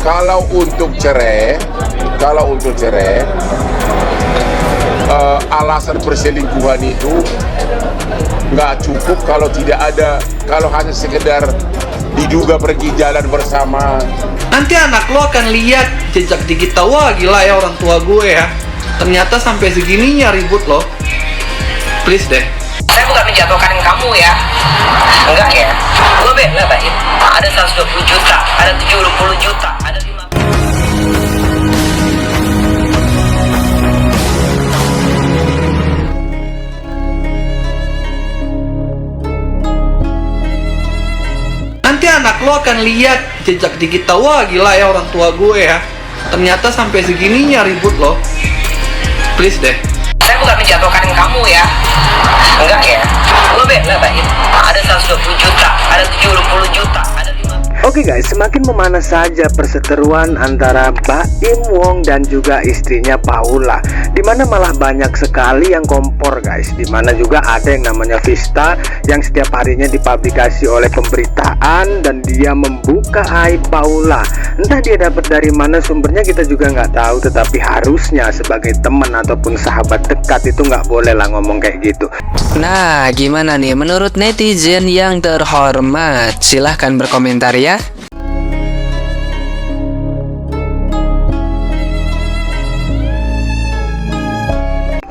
Kalau untuk cerai, alasan perselingkuhan itu nggak cukup kalau hanya sekedar diduga pergi jalan bersama. Nanti anak lo akan lihat jejak digital. Wah gila ya orang tua gue ya, ternyata sampai segininya ribut lo. Please deh. Saya bukan menjatuhkan kamu ya, enggak ya. Lo bela baik. Ada 120 juta, ada 70 juta, ada 50. Nanti anak lo akan lihat jejak digital. Wah gila ya orang tua gue ya, ternyata sampai segininya ribut lo. Please deh. Saya bukan menjatuhkan kamu ya, enggak ya. Lo bela baik. Ada 120 juta, ada 70 juta, ada 50. Oke guys, semakin memanas saja perseteruan antara Baim Wong dan juga istrinya Paula, dimana malah banyak sekali yang kompor guys. Dimana juga ada yang namanya Vista yang setiap harinya dipublikasi oleh pemberitaan dan dia membuka aib Paula. Entah dia dapat dari mana sumbernya kita juga nggak tahu, tetapi harusnya sebagai teman ataupun sahabat dekat itu nggak boleh lah ngomong kayak gitu. Nah, gimana nih menurut netizen yang terhormat? Silahkan berkomentar ya.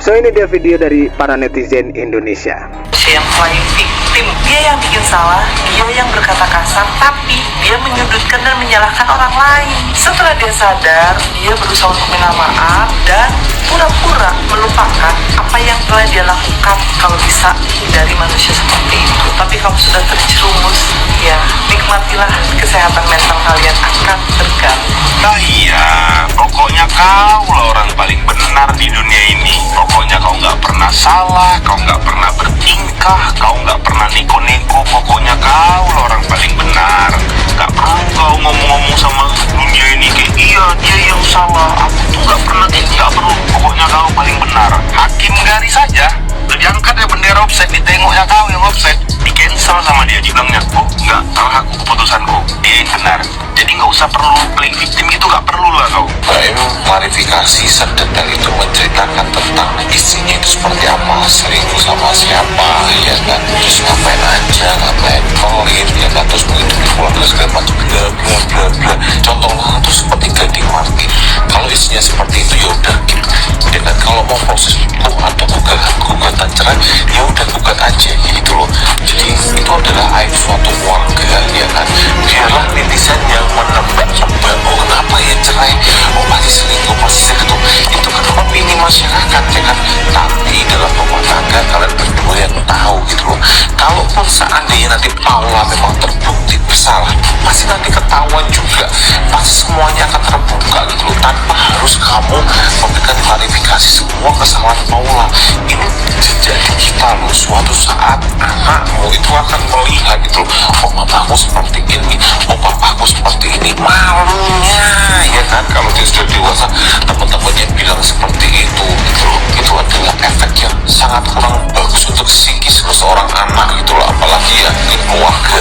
So ini dia video dari para netizen Indonesia. Yang paling victim, dia yang bikin salah, dia yang berkata kasar, tapi dia menyudutkan dan menyalahkan orang lain. Setelah dia sadar, dia berusaha untuk minta maaf dan pura-pura melupakan apa yang telah dia lakukan. Kalau bisa hindari manusia seperti itu. Tapi kamu sudah terjerumus, ya nikmatilah kesehatan mental kalian akan terganggu. Nah iya, pokoknya kau lah orang paling benar di dunia ini. Pokoknya kau nggak pernah salah, kau nggak pernah bertingkah, kau nggak pernah neko-neko. Pokoknya kau lah orang paling benar. Nggak perlu kau ngomong-ngomong sama dunia ini kayak iya dia yang salah. Aku tuh nggak pernah, nggak perlu. Pokoknya kau paling benar. Hakim garis saja. Diangkat ya bendera offset, ditengoknya kau yang offset, di cancel sama dia, dibilangnya oh enggak, salah aku keputusanku, dia yang benar. Jadi nggak usah perlu playing victim gitu, nggak perlu lah kau. Baim klarifikasi sedetail itu menceritakan tentang istrinya itu seperti apa, selingkuh sama siapa, ya kan, terus ngapain aja, ngapain pelit, ya kan, terus begitu di keluarga segala macam, bla bla bla bla. Contohnya itu seperti Gading Martin. Kalau istrinya seperti itu ya udah, ya kan, kalau mau proses hukum atau gugatan cerai, ya udah gugat aja gitu loh. Jadi itu adalah aib suatu keluarga, ya kan. Biarlah netizen yang menebak-nebak, oh kenapa ya cerai, oh pasti selingkuh, pasti selingkuh. Itu kan opini masyarakat, ya kan. Tapi dalam rumah tangga kalian berdua yang tahu gitu loh. Kalaupun seandainya nanti Paula memang terbukti bersalah, pasti nanti ketahuan juga, pasti semuanya akan terbuka gitu loh, tanpa harus kamu memberikan klarifikasi semua kesalahan Paula. Ini jejak digital loh, suatu saat anakmu itu akan melihat gitu loh, oh mamaku seperti ini, oh papaku seperti ini. Malunya ya kan, kalau dia sudah dewasa teman-temannya bilang seperti itu gitu loh. Itu adalah efek yang sangat kurang bagus untuk psikis seorang anak gitu loh, apalagi ya di keluarga.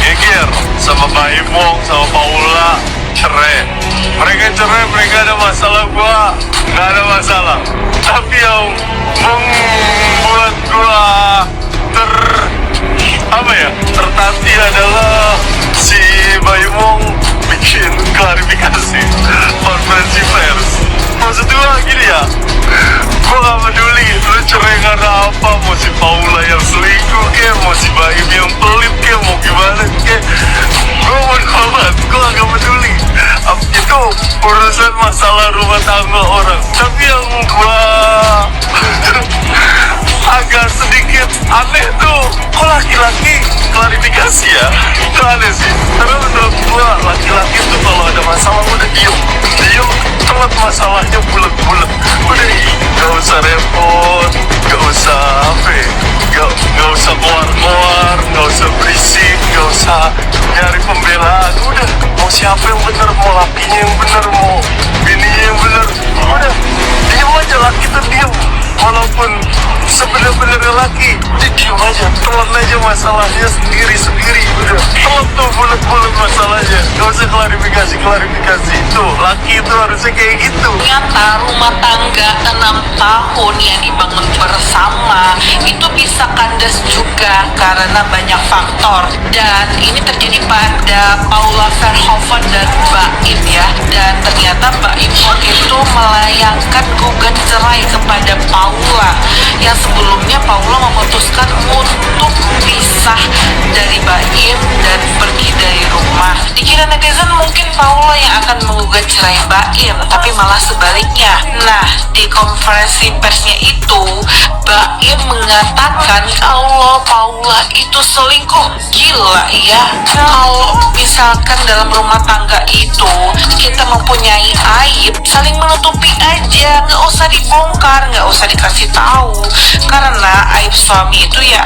Geger sama Baim Wong sama Paula cerai. Mereka cerai, mereka ada masalah, gua nggak ada masalah. Tapi yang membuat gua tertati adalah si Baim Wong bikin klarifikasi konferensi pers. Maksud gua gini ya, gua gak peduli lu cerai karena apa, mau si Paula yang selingkuh ke, mau si Baim yang pelit ke, mau gimana ke, gua bodo amat, gua gak peduli. Itu urusan masalah rumah tangga orang. Tapi yang gua agak sedikit aneh tuh, kok laki-laki klarifikasi ya? Itu aneh sih. Karena menurut gua laki-laki tuh kalau ada masalah udah diem, telat masalahnya bulet-bulet. Udah gak usah repot, gak usah gak usah keluar-keluar, gak usah berisik, gak usah nyari pembelaan. Udah, mau siapa yang bener, mau lakinya yang bener, mau bininya yang bener, udah diem aja, laki tuh diem. walaupun sebenar-benar laki, diam aja, telan aja masalahnya sendiri-sendiri. Udah telan tuh bulat-bulat masalahnya, gak usah klarifikasi. Tuh laki itu harusnya kayak gitu. Ternyata rumah tangga 6 tahun yang dibangun bersama itu bisa kandas juga karena banyak faktor. Dan ini terjadi pada Paula Verhoeven dan Baim ya. Dan ternyata Baim itu melayangkan gugat cerai kepada Paula, yang sebelumnya Paula memutuskan untuk pisah dari Baim dan pergi dari rumah. Dikira netizen mungkin Paula yang akan menggugat cerai Baim, tapi malah sebaliknya. Nah, di konferensi persnya itu Baim mengatakan kalau Paula itu selingkuh. Gila ya. Kalau misalkan dalam rumah tangga itu kita mempunyai aib, saling menutupi aja, nggak usah dibongkar, nggak usah dikasih tahu. Karena aib suami itu ya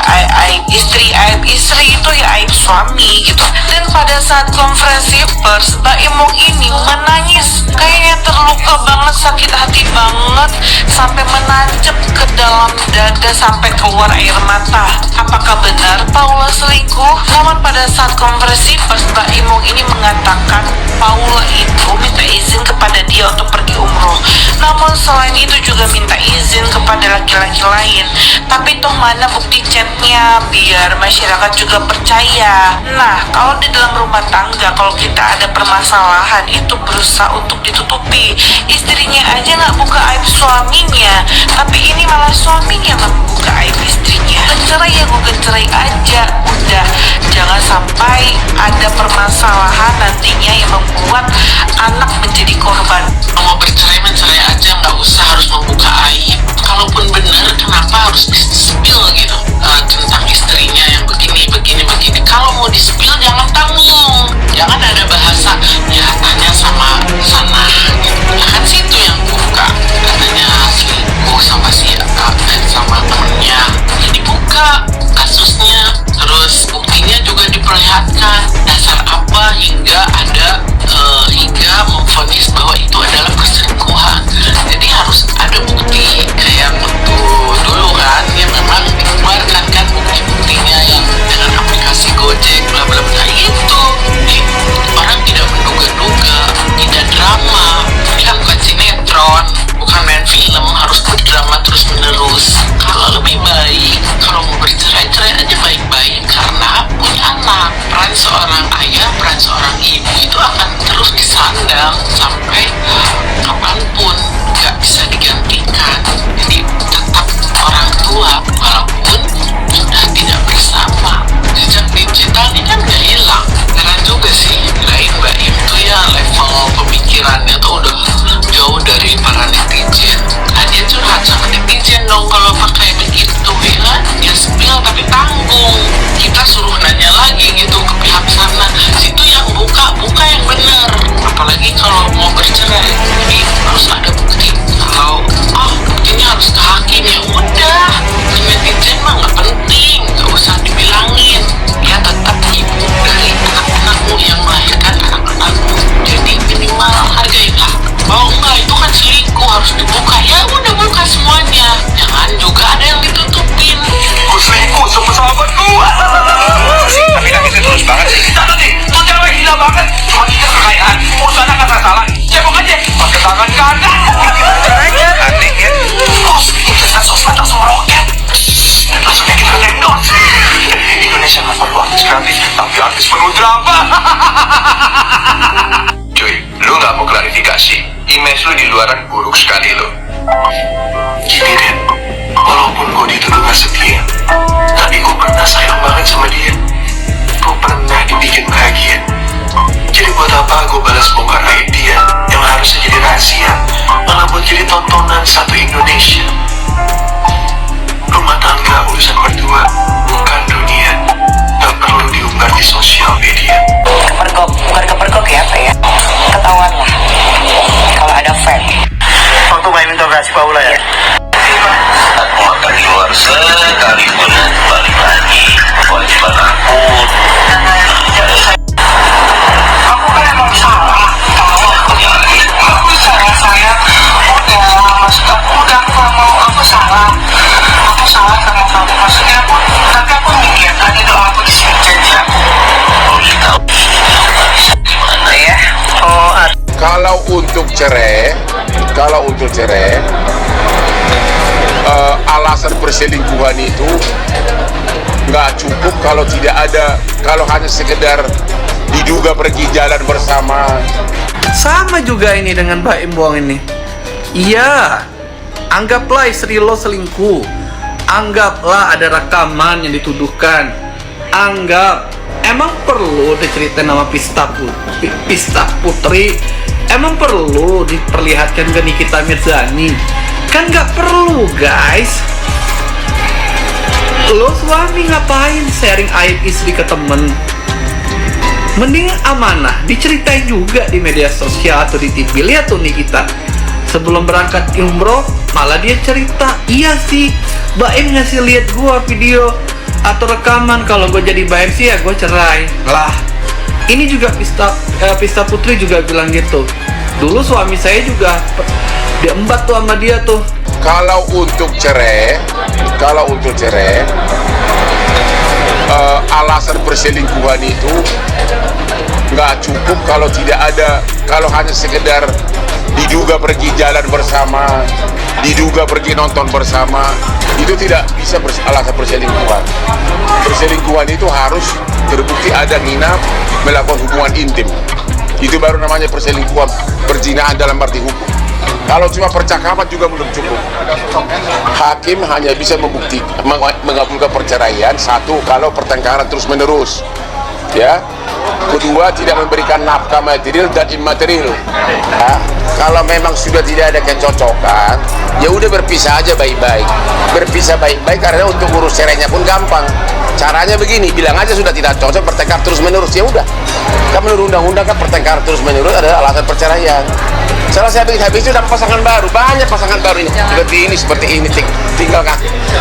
aib istri, aib istri itu ya aib suami gitu. Dan pada saat konferensi pers, Baim ini menangis, kayaknya terluka banget, sakit hati banget, sampai menancap ke dalam dada sampai keluar air mata. Apakah benar Paula selingkuh? Namun pada saat konferensi pers, Baim ini mengatakan Paula itu minta izin kepada dia untuk pergi umroh. Namun selain itu juga minta izin kepada laki-laki lain. Tapi toh mana bukti chatnya biar masyarakat juga percaya. Nah, kalau di dalam rumah tangga, kalau kita ada permasalahan itu berusaha untuk ditutupi. Istrinya aja nggak buka aib suaminya, tapi ini malah suaminya membuka aib istrinya. Cerai ya gue cerai aja, udah. Jangan sampai ada permasalahan nantinya yang membuat anak menjadi korban. Mau bercerai mencerai aja, nggak usah harus membuka aib. Kalaupun benar, kenapa harus di-spill gitu tentang istrinya yang begini. Kalau mau di-spill jangan tanggung, jangan ada bahasa ya tanya sama sana gitu. Ya kan situ yang buka, katanya selingkuh sama si sama temennya. Ya dibuka kasusnya, terus buktinya juga diperlihatkan. Dasar apa hingga ada hingga memvonis bahwa itu adalah perselingkuhan. Jadi harus ada bukti kayak waktu dulu kan, ya memang dikeluarkan kan bukti-buktinya yang dengan aplikasi Gojek bla bla bla itu. Orang tidak menduga-duga, tidak drama. Ini kan bukan sinetron, bukan main film harus berdrama terus menerus. Kalau lebih baik, kalau mau bercerai cerai aja baik-baik, karena punya anak. Peran seorang ayah, peran seorang ibu itu akan terus disandang sampai kapanpun, nggak bisa digantikan. Jadi tetap orang tua walaupun sudah tidak bersama. Jejak digitalnya kan nggak hilang. Keren juga sih, kirain Mbak Im tuh ya level pemikirannya tuh udah jauh dari para netizen. Nah, dia curhat sama netizen dong kalau pakai begitu ya kan, ya spill tapi tanggung. Kita suruh nanya lagi gitu ke pihak sana, situ yang buka yang benar. Apalagi kalau mau bercerai, jadi harus ada bukti. Kalau buktinya harus ke hakim, ya udah, netizen mah nggak penting, nggak usah dibilangin. Dia tetap ibu dari anak-anakmu yang melahirkan anak-anakmu, jadi minimal hargailah. Oh enggak, itu kan selingkuh, harus dibuka. Ya udah, buka semuanya, jangan juga ada yang ditutupin. Gue selingkuh sama sahabat gue. Tapi nangis terus banget sih. Jangan nih, tuh cewek gila banget. Cuma dia kekayaan, urusannya kan salah. Cebok aja, pakai tangan kanan. Aneh ya. Investasi sosmed langsung roket. Langsung bikin endorse. Indonesia nomor 1 artis kreatif, tapi artis penuh drama. Cuy, lu nggak mau klarifikasi? Image lu di luaran buruk sekali lo. Gini Ren, walaupun gue dituduh gak setia, tapi gue pernah sayang banget sama dia. Gue pernah dibikin bahagia. Jadi buat apa gue balas bongkar aib dia yang harusnya jadi rahasia, malah buat jadi tontonan satu Indonesia. Rumah tangga urusan berdua, bukan dunia. Gak perlu diumbar di sosial media. Bukan kepergok ya Pak ya, ketahuan lah kalau ada fan. Waktu main interogasi Paula ya? Aku akan keluar sekalipun balik lagi. Kewajiban Aku kan emang salah. Aku salah saya. Udah, maksud aku udah mau aku salah. maksudnya pun, tapi aku mikir tadi doa aku di sini janji aku. Oh gitu. Gimana ya? Oh, Kalau untuk cerai, alasan perselingkuhan itu nggak cukup kalau tidak ada, kalau hanya sekedar diduga pergi jalan bersama. Sama juga ini dengan Mbak Im Wong ini. Iya, anggaplah istri lo selingkuh, anggaplah ada rekaman yang dituduhkan, anggap emang perlu diceritain nama Pista Putri, emang perlu diperlihatkan ke Nikita Mirzani? Kan nggak perlu, guys. Lo suami ngapain sharing aib istri ke temen? Mending amanah diceritain juga di media sosial atau di TV. Lihat tuh Nikita sebelum berangkat umroh malah dia cerita, iya sih Mbak Im ngasih lihat gua video atau rekaman kalau gue jadi Mbak Im sih ya gue cerai lah. Ini juga Pista Putri juga bilang gitu. Dulu suami saya juga diembat tuh sama dia tuh. Kalau untuk cerai, alasan perselingkuhan itu nggak cukup kalau tidak ada, kalau hanya sekedar diduga pergi jalan bersama, diduga pergi nonton bersama, itu tidak bisa alasan perselingkuhan. Perselingkuhan itu harus terbukti ada nginap, melakukan hubungan intim. Itu baru namanya perselingkuhan, perzinahan dalam arti hukum. Kalau cuma percakapan juga belum cukup. Hakim hanya bisa mengabulkan perceraian satu kalau pertengkaran terus menerus, ya. Kedua, tidak memberikan nafkah material dan imaterial. Ya. Kalau memang sudah tidak ada kecocokan, ya udah berpisah aja baik-baik. Berpisah baik-baik karena untuk urus cerainya pun gampang. Caranya begini, bilang aja sudah tidak cocok, bertengkar terus menerus, ya udah. Kan menurut undang-undang kan pertengkar terus menerus adalah alasan perceraian. Selesai habis itu dapat pasangan baru, banyak pasangan baru ini. Seperti ini, tinggal kan.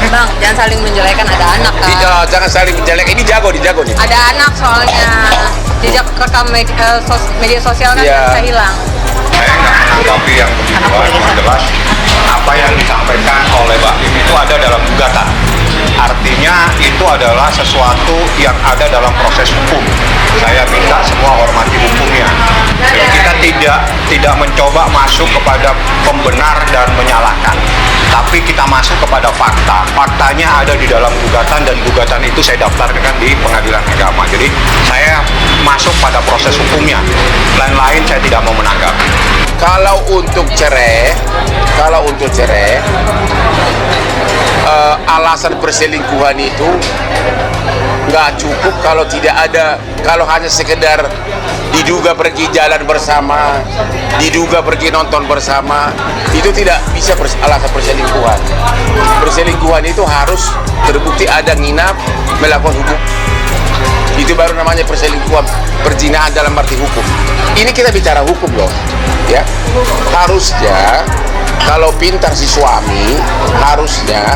Bang, jangan saling menjelekan, ada anak kan. Jangan saling menjelekan, ini jago nih. Ada anak soalnya, jejak rekam media sosial kan bisa hilang. Saya nggak menanggapi yang begitu, jelas apa yang disampaikan oleh Mbak Im itu ada dalam gugatan. Artinya itu adalah sesuatu yang ada dalam proses hukum. Saya minta semua hormati hukumnya. Jadi kita tidak mencoba masuk kepada pembenar dan menyalahkan, tapi kita masuk kepada fakta. Faktanya ada di dalam gugatan dan gugatan itu saya daftarkan di Pengadilan Agama. Jadi saya masuk pada proses hukumnya. Lain-lain saya tidak mau menanggapi. Kalau untuk cerai, alasan perselingkuhan itu nggak cukup kalau tidak ada, kalau hanya sekedar diduga pergi jalan bersama, diduga pergi nonton bersama, itu tidak bisa alasan perselingkuhan. Perselingkuhan itu harus terbukti ada nginap, melakukan hubungan. Itu baru namanya perselingkuhan, perzinahan dalam arti hukum. Ini kita bicara hukum loh, ya. Harusnya kalau pintar si suami, harusnya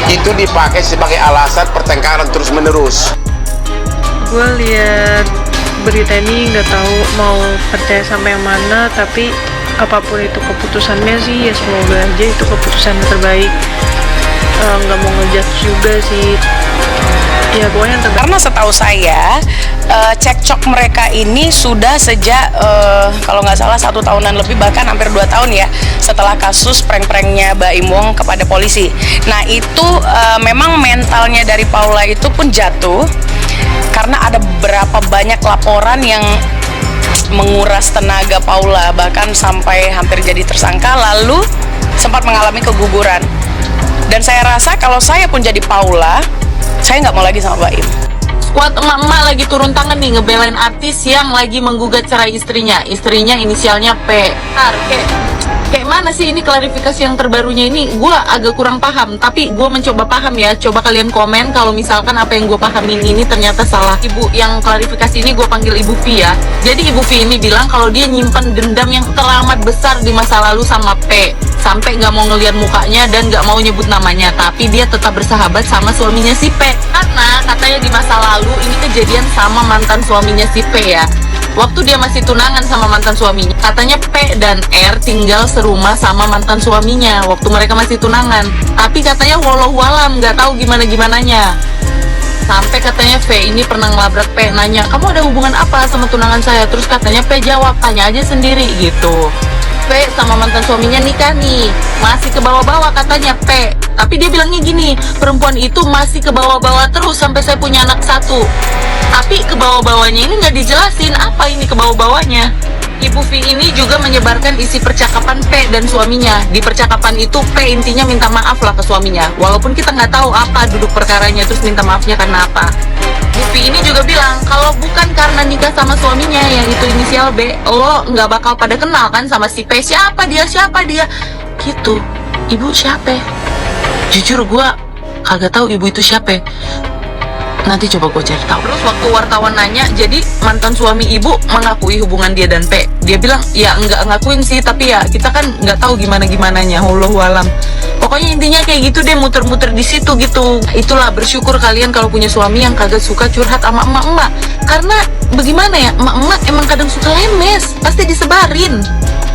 itu dipakai sebagai alasan pertengkaran terus menerus. Gue lihat berita ini nggak tahu mau percaya sama yang mana, tapi apapun itu keputusannya sih ya semoga aja itu keputusan yang terbaik. Nggak mau ngejudge juga sih. Ya pokoknya yang terbaik. Karena setahu saya cekcok mereka ini sudah sejak kalau nggak salah 1 tahunan lebih, bahkan hampir 2 tahun ya, setelah kasus prank-pranknya Mbak Im Wong kepada polisi. Nah itu memang mentalnya dari Paula itu pun jatuh karena ada berapa banyak laporan yang menguras tenaga Paula, bahkan sampai hampir jadi tersangka, lalu sempat mengalami keguguran. Dan saya rasa kalau saya pun jadi Paula, saya nggak mau lagi sama Mbak Im. Skuad emak-emak lagi turun tangan nih ngebelain artis yang lagi menggugat cerai istrinya. Istrinya inisialnya P. Kayak mana sih ini klarifikasi yang terbarunya ini? Gue agak kurang paham, tapi gue mencoba paham ya. Coba kalian komen kalau misalkan apa yang gue pahamin ini ternyata salah. Ibu yang klarifikasi ini gue panggil Ibu V ya. Jadi Ibu V ini bilang kalau dia nyimpen dendam yang teramat besar di masa lalu sama P, sampai nggak mau ngeliat mukanya dan nggak mau nyebut namanya, tapi dia tetap bersahabat sama suaminya si P. Karena katanya di masa lalu ini kejadian sama mantan suaminya si P ya. waktu dia masih tunangan sama mantan suaminya, katanya P dan R tinggal serumah sama mantan suaminya waktu mereka masih tunangan. Tapi katanya wallahualam, nggak tahu gimana-gimananya. Sampai katanya V ini pernah ngelabrak P, nanya, kamu ada hubungan apa sama tunangan saya? Terus katanya P jawab, tanya aja sendiri gitu. P sama mantan suaminya nikah nih, masih ke bawah-bawah katanya P. Tapi dia bilangnya gini, perempuan itu masih ke bawah-bawah terus sampai saya punya anak 1. Tapi ke bawah-bawahnya ini nggak dijelasin apa ini ke bawah-bawahnya. Ibu V ini juga menyebarkan isi percakapan P dan suaminya. Di percakapan itu P intinya minta maaf lah ke suaminya, walaupun kita nggak tahu apa duduk perkaranya, terus minta maafnya karena apa. Bu V ini juga bilang kalau bukan karena nikah sama suaminya yang itu inisial B, lo nggak bakal pada kenal kan sama si P. Siapa dia gitu. Ibu siapa? Jujur gue kagak tahu ibu itu siapa. Nanti coba gue cari tahu. Terus waktu wartawan nanya, jadi mantan suami ibu mengakui hubungan dia dan P. Dia bilang, ya nggak ngakuin sih, tapi ya kita kan nggak tahu gimana-gimananya, wallahualam. Pokoknya intinya kayak gitu deh, muter-muter di situ gitu. Itulah, bersyukur kalian kalau punya suami yang kagak suka curhat sama emak-emak. Karena bagaimana ya, emak-emak emang kadang suka lemes, pasti disebarin.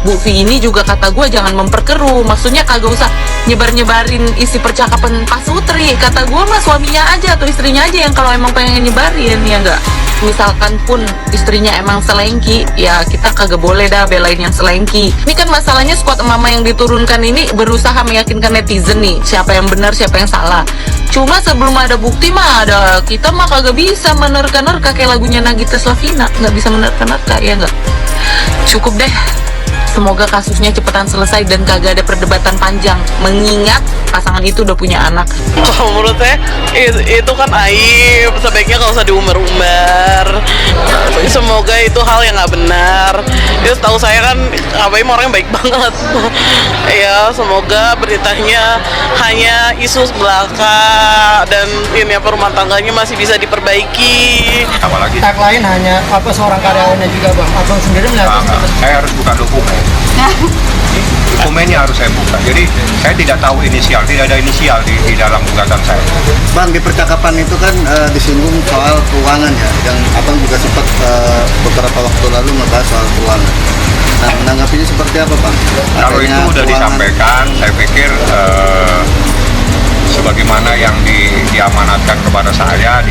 Bu V ini juga kata gue jangan memperkeruh, maksudnya kagak usah nyebar-nyebarin isi percakapan Pak Sutri. Kata gue mah suaminya aja atau istrinya aja yang kalau emang pengen nyebarin, ya enggak. Misalkan pun istrinya emang selengki, ya kita kagak boleh dah belain yang selengki. Ini kan masalahnya squad mama yang diturunkan ini berusaha meyakinkan netizen nih, siapa yang benar, siapa yang salah. Cuma sebelum ada bukti mah kita mah kagak bisa menerka-nerka kayak lagunya Nagita Slavina, nggak bisa menerka-nerka, ya enggak. Cukup deh. Semoga kasusnya cepetan selesai dan kagak ada perdebatan panjang, mengingat pasangan itu udah punya anak. Kalau menurut saya itu kan aib, sebaiknya kalau usah diumbar-umbar. Semoga itu hal yang nggak benar. Itu tahu saya kan Abaim orangnya baik banget. Ya semoga beritanya hanya isu belaka dan ini rumah tangganya masih bisa diperbaiki. Apalagi tag lain hanya seorang karyawannya juga bang. Abang sendiri melihat saya harus buka dokumen. Dokumennya harus saya buka. Jadi saya tidak tahu inisial, tidak ada inisial di dalam gugatan saya. Bang, di percakapan itu kan disinggung soal keuangan ya, yang abang juga sempat beberapa waktu lalu ngebahas soal keuangan. Nah, menanggapinya seperti apa bang? Kalau itu sudah disampaikan, saya pikir sebagaimana yang diamanatkan kepada saya,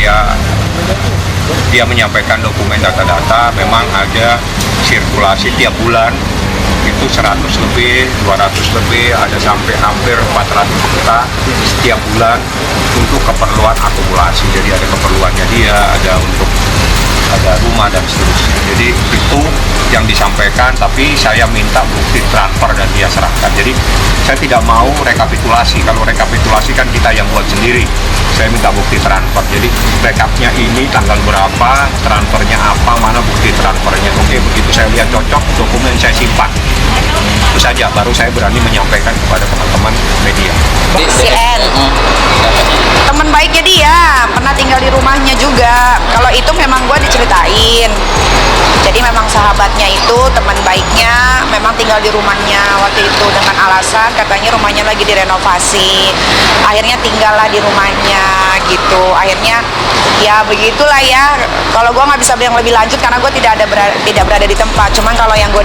dia menyampaikan dokumen data-data. Memang ada sirkulasi tiap bulan itu 100 lebih, 200 lebih, ada sampai hampir 400 juta setiap bulan untuk keperluan akumulasi. Jadi ada keperluannya dia, ada rumah dan seterusnya. Jadi itu yang disampaikan, tapi saya minta bukti transfer dan dia serahkan. Jadi saya tidak mau rekapitulasi. Kalau rekapitulasi kan kita yang buat sendiri. Saya minta bukti transfer. Jadi rekapnya ini tanggal berapa, transfernya apa, mana bukti transfernya. Oke, begitu saya lihat cocok, dokumen saya simpan. Itu saja, baru saya berani menyampaikan kepada teman-teman media. Si N, teman baiknya dia, pernah tinggal di rumahnya juga. Kalau itu memang gue diceritain. Jadi memang sahabatnya itu, teman baiknya, memang tinggal di rumahnya waktu itu dengan alasan katanya rumahnya lagi direnovasi. Akhirnya tinggallah di rumahnya gitu. Akhirnya ya begitulah ya. Kalau gue nggak bisa bilang lebih lanjut karena gue tidak berada di tempat. Cuman kalau yang gue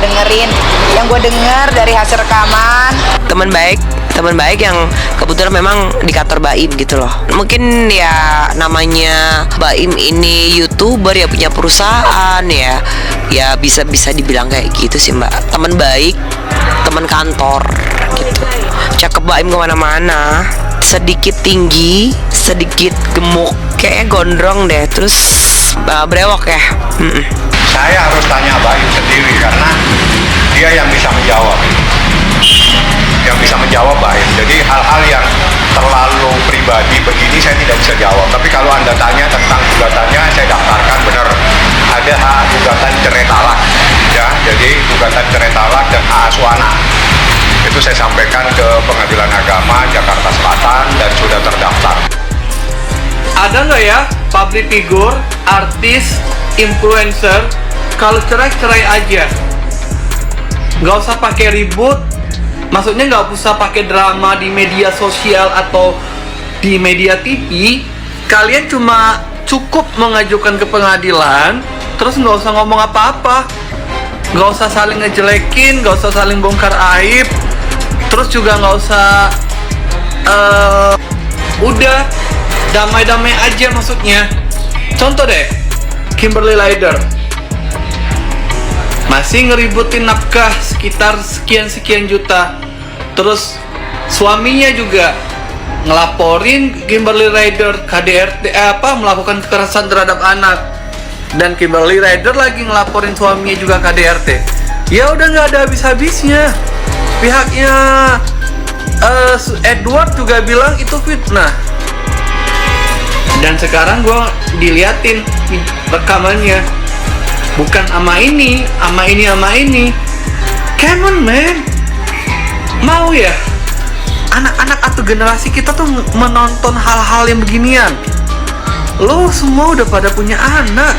dengar dari hasil rekaman, teman baik yang kebetulan memang di kantor Baim gitu loh. Mungkin ya namanya Baim ini YouTuber ya, punya perusahaan ya bisa dibilang kayak gitu sih mbak. Teman baik, teman kantor gitu. Cakep Baim kemana-mana. Sedikit tinggi, sedikit gemuk, kayaknya gondrong deh. Terus brewok ya. Saya harus tanya Baim sendiri karena dia yang bisa menjawab. Yang bisa menjawab Baim. Jadi hal-hal yang terlalu pribadi begini saya tidak bisa jawab. Tapi kalau Anda tanya tentang gugatannya, saya daftarkan benar. Ada hak gugatan cerai talak ya. Jadi gugatan cerai talak dan hak asuhana. Itu saya sampaikan ke Pengadilan Agama Jakarta Selatan dan sudah terdaftar. Ada nggak ya public figure, artis, influencer, kalau cerai aja, nggak usah pakai ribut. Maksudnya nggak usah pakai drama di media sosial atau di media TV. Kalian cuma cukup mengajukan ke pengadilan, terus nggak usah ngomong apa-apa, nggak usah saling ngejelekin, nggak usah saling bongkar aib, terus juga nggak usah udah damai-damai aja maksudnya. Contoh deh, Kimberly Ryder masih ngeributin nafkah sekitar sekian juta, terus suaminya juga ngelaporin Kimberly Ryder KDRT melakukan kekerasan terhadap anak, dan Kimberly Ryder lagi ngelaporin suaminya juga KDRT. Ya udah nggak ada habis-habisnya. Pihaknya Edward juga bilang itu fitnah. Dan sekarang gue diliatin rekamannya, bukan ama ini. Come on man, mau ya anak-anak atau generasi kita tuh menonton hal-hal yang beginian? Lo semua udah pada punya anak,